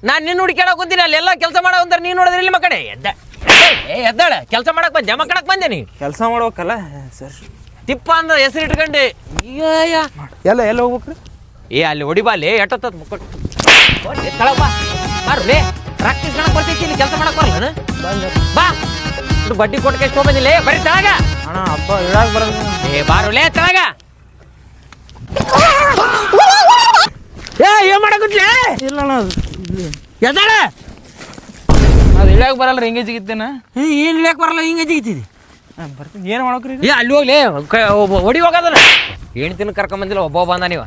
ನಾನು ನಿನ್ನ ಹುಡುಕ್ಯಾಡಕ್ ಕುಂತೀನಿ ಅಲ್ಲೆಲ್ಲ ಕೆಲಸ ಮಾಡೋ ಅಂತಾರೆ ನೀನು ನೋಡಿದ್ರೆ ಇಲ್ಲಿ ಮಕ್ಕಡೆ ಎದ್ದಾಳ ಕೆಲಸ ಮಾಡಕ್ ಬಂದೆ ಮಕ್ಕಳಕ್ ಬಂದೆ ನೀ ಕೆಲಸ ಮಾಡ್ಬೇಕಲ್ಲ ಸರ್. ತಿಪ್ಪ ಅಂದ್ರೆ ಹೆಸರು ಇಟ್ಕೊಂಡೆ ಎಲ್ಲ ಹೋಗ್ಬೇಕ್ರಿ. ಏ ಅಲ್ಲಿ ಹೊಡಿಬಾ ಲೇ ಎಟ್ಟತ್ತ ಮುಕ್ಕಟ್ ತಳಗ ಬಾ ಬಾರು ಲೇ ಪ್ರಾಕ್ಟೀಸ್ ಮಾಡಕ್ ಬರ್ತೈತಿ ಇಲ್ಲಿ ಕೆಲಸ ಮಾಡಕ್ ಬರಲ್ಲ ಬಾ ಇದು ಬಡ್ಡಿ ಕೊಟ್ಟಕ್ಕೆ ಎಷ್ಟು ಬಂದಿಲ್ಲ ಬರೀ ತಳಗ ಅಣ್ಣ ಅಪ್ಪ ಇಡಾಕ್ ಬರಲ್ಲ. ಏ ಬಾರು ಲೇ ತಳಗ ಏ ಏನ್ ಮಾಡಕತ್ಲೆ ಇಲ್ಲ ಅಣ್ಣ ಎದ್ದಾಳ ಅದು ಇಡಾಕ್ ಬರಲ್ಲ ಹಿಂಗೆ ಜಿಗಿತ್ತೇನ. ಏನ್ ಇಳ್ಯಾಕ ಬರಲ್ಲ ಹಿಂಗೆ ಜಿಗಿತಿದಿ ಬರ್ತೀನಿ ಏನು ಮಾಡಕ್ರಿ. ಏ ಅಲ್ಲಿ ಹೋಗ್ಲಿ ಹೊಡಿ ಹೋಗೋದಲ್ಲ ಹೆಣ್ತಿನ ಕರ್ಕೊಂಬಂದಿಲ್ಲ ಒಬ್ಬ ಬಂದ ನೀವು